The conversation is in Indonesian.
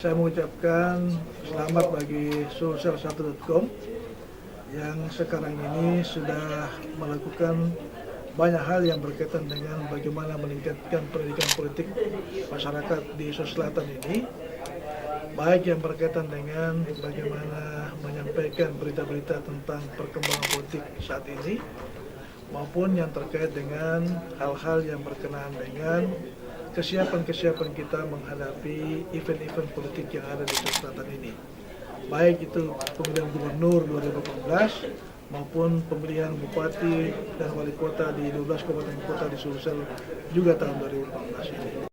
Saya mengucapkan selamat bagi Sulsel1.com yang sekarang ini sudah melakukan banyak hal yang berkaitan dengan bagaimana meningkatkan pendidikan politik masyarakat di Sulawesi Selatan ini, baik yang berkaitan dengan bagaimana menyampaikan berita-berita tentang perkembangan politik saat ini, maupun yang terkait dengan hal-hal yang berkenaan dengan kesiapan kita menghadapi event-event politik yang ada di Sulawesi Selatan ini. Baik itu pemilihan gubernur 2018 maupun pemilihan bupati dan wali kota di 12 kabupaten kota di Sulsel juga tahun 2018 ini.